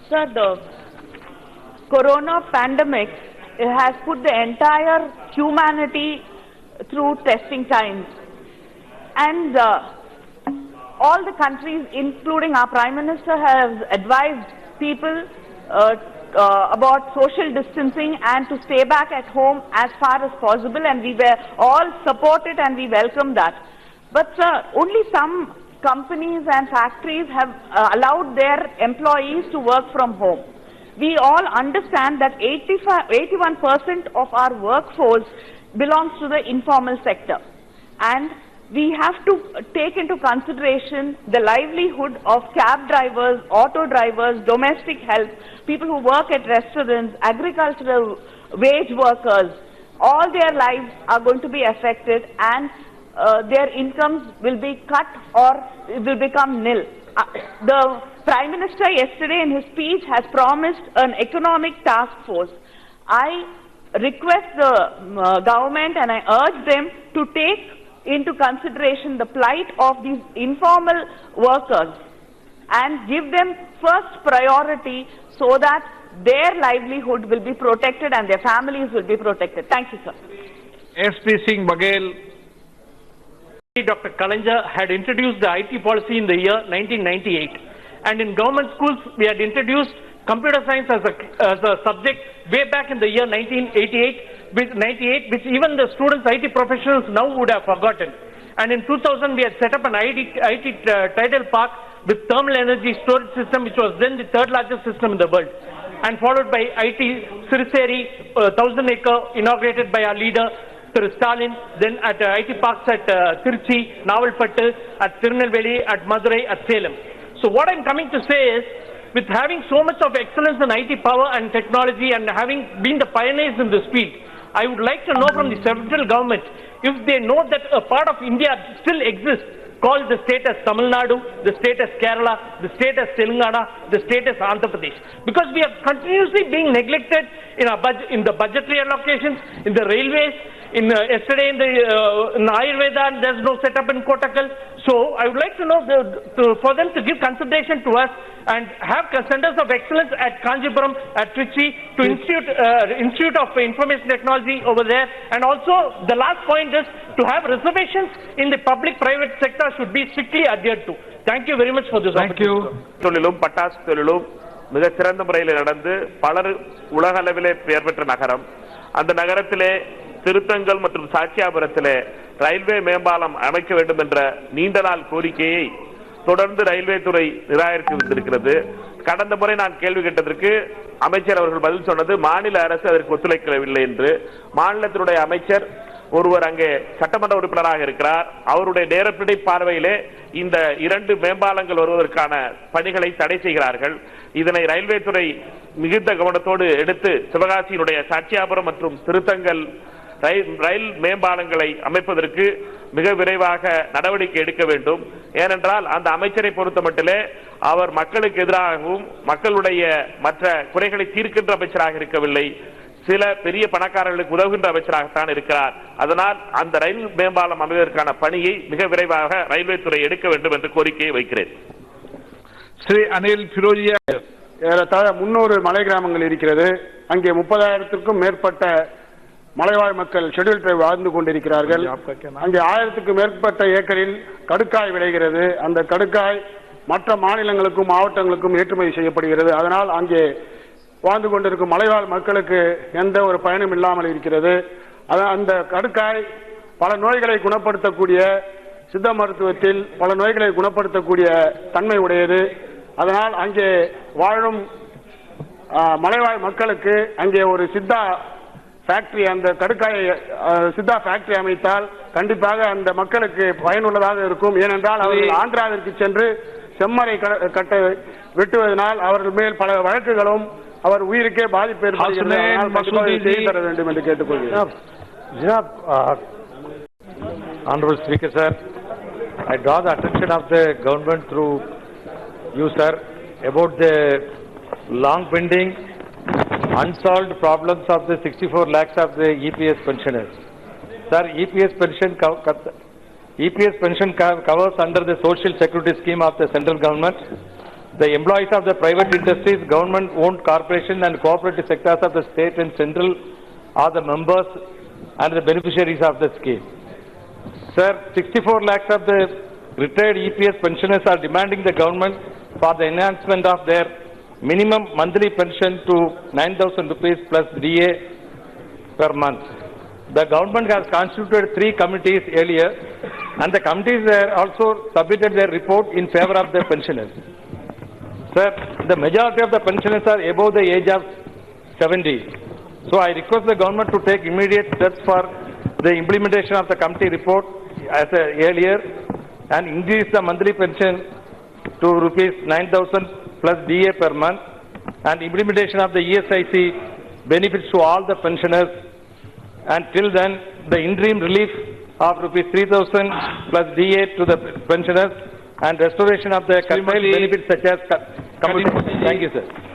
Sir, the corona pandemic has put the entire humanity through testing times. And all the countries, including our Prime Minister, has advised people about social distancing and to stay back at home as far as possible, and we were all supported and we welcome that. But only some companies and factories have allowed their employees to work from home. We all understand that 81% of our workforce belongs to the informal sector, and we have to take into consideration the livelihood of cab drivers, auto drivers, domestic help, people who work at restaurants, agricultural wage workers. All their lives are going to be affected, and their incomes will be cut or will become nil. The Prime Minister yesterday in his speech has promised an economic task force. I request the government and I urge them to take into consideration the plight of these informal workers and give them first priority so that their livelihood will be protected and their families will be protected. Thank you, sir. SP Singh Baghel. Dr. Kalanja had introduced the IT policy in the year 1998, and in government schools we had introduced computer science as a subject way back in the year 1998, which even the students, IT professionals now would have forgotten. And in 2000 we had set up an IT tidal park with thermal energy storage system, which was then the third largest system in the world, and followed by IT Siriseri 1,000-acre inaugurated by our leader Stalin, then at IT parks at Tirchi, Navalpattu, at Tirunelveli, at Madurai, at Salem. So what I'm coming to say is, with having so much of excellence in IT power and technology and having been the pioneers in this field, I would like to know from the central government if they know that a part of India still exists called the state as Tamil Nadu, the state as Kerala, the state as Telangana, the state as Andhra Pradesh. Because we are continuously being neglected in our in the budgetary allocations, in the railways, yesterday in Ayurveda, there's no setup in Kottakkal. So I would like to know for them to give consideration to us and have centers of excellence at Kanjipuram, at Trichy, to Institute of Information Technology over there. And also the last point is to have reservations in the public-private sector should be strictly adhered to. Thank you very much for this opportunity. Thank you. மிக சிறந்த முறையில் நடந்து பலர் உலக அளவிலே பெயர் பெற்ற நகரம். அந்த நகரத்திலே திருத்தங்கல் மற்றும் சாட்சியாபுரத்திலே ரயில்வே மேம்பாலம் அமைக்க வேண்டும் என்ற நீண்ட நாள் கோரிக்கையை தொடர்ந்து ரயில்வே துறை நிராகரித்து வந்திருக்கிறது. கடந்த முறை நான் கேள்வி கேட்டதற்கு அமைச்சர் அவர்கள் பதில் சொன்னது மாநில அரசு அதற்கு ஒத்துழைக்கவில்லை என்று. மாநிலத்தினுடைய அமைச்சர் ஒருவர் அங்கே சட்டமன்ற உறுப்பினராக இருக்கிறார். அவருடைய நேரப்படி பார்வையிலே இந்த இரண்டு மேம்பாலங்கள் வருவதற்கான பணிகளை தடை செய்கிறார்கள். இதனை ரயில்வே துறை மிகுந்த கவனத்தோடு எடுத்து சிவகாசியினுடைய சாட்சியாபுரம் மற்றும் திருத்தங்கல் ரயில் மேம்பாலங்களை அமைப்பதற்கு மிக விரைவாக நடவடிக்கை எடுக்க வேண்டும். ஏனென்றால் அந்த அமைச்சரை பொறுத்தமட்டிலே அவர் மக்களுக்கு எதிராகவும் மக்களுடைய மற்ற குறைகளை தீர்க்கின்ற அமைச்சராக இருக்கவில்லை, சில பெரிய பணக்காரர்களுக்கு உதவுகின்ற அமைச்சராகத்தான் இருக்கிறார். அதனால் அந்த ரயில் மேம்பாலம் அமைவதற்கான பணியை மிக விரைவாக ரயில்வே துறை எடுக்க வேண்டும் என்று கோரிக்கையை வைக்கிறேன். ஸ்ரீ அனில் பிரோஜியா. ஏறத்தாழ 300 மலை கிராமங்கள் இருக்கிறது. அங்கே 30,000க்கும் மேற்பட்ட மலைவாழ் மக்கள் ஷெட்யூல் டிரைப் வாழ்ந்து கொண்டிருக்கிறார்கள். அங்கே 1000க்கும் மேற்பட்ட ஏக்கரில் கடுக்காய் விளைகிறது. அந்த கடுக்காய் மற்ற மாநிலங்களுக்கும் மாவட்டங்களுக்கும் ஏற்றுமதி செய்யப்படுகிறது. அதனால் அங்கே வாழ்ந்து கொண்டிருக்கும் மலைவாழ் மக்களுக்கு எந்த ஒரு பயனும் இல்லாமல் இருக்கிறது. அந்த கடுக்காய் பல நோய்களை குணப்படுத்தக்கூடிய, சித்த மருத்துவத்தில் பல நோய்களை குணப்படுத்தக்கூடிய தன்மை உடையது. அதனால் அங்கே வாழும் மலைவாழ் மக்களுக்கு அங்கே ஒரு சித்தா ஃபேக்டரி, அந்த கடுக்காய் சித்தா ஃபேக்டரி அமைத்தால் கண்டிப்பாக அந்த மக்களுக்கு பயனுள்ளதாக இருக்கும். ஏனென்றால் அவர்கள் ஆந்திராவிற்கு சென்று செம்மரை கட்ட வெட்டுவதனால் அவர்கள் மேல் பல வழக்குகளும் அவர் உயிருக்கே பாதிப்பு ஏற்படுகிறது தர வேண்டும் என்று கேட்டுக்கொள்கிறேன். Honorable Speaker, sir, I draw the attention of the government through you, sir, about the long pending unsolved problems of the 64 lakhs of the EPS pensioners. Sir, EPS pension covers under the social security scheme of the central government. The employees of the private industries, government-owned corporation and cooperative sectors of the state and central are the members and the beneficiaries of the scheme. Sir, 64 lakhs of the retired EPS pensioners are demanding the government for the enhancement of their minimum monthly pension to 9,000 rupees plus DA per month. The government has constituted 3 committees earlier, and the committees also submitted their report in favor of the pensioners. Sir, the majority of the pensioners are above the age of 70. So I request the government to take immediate steps for the implementation of the committee report as earlier and increase the monthly pension to rupees 9,000 plus DA per month and implementation of the ESIC benefits to all the pensioners, and till then the interim relief of rupees 3,000 plus DA to the pensioners and restoration of the curtailed benefits such as Thank you, sir.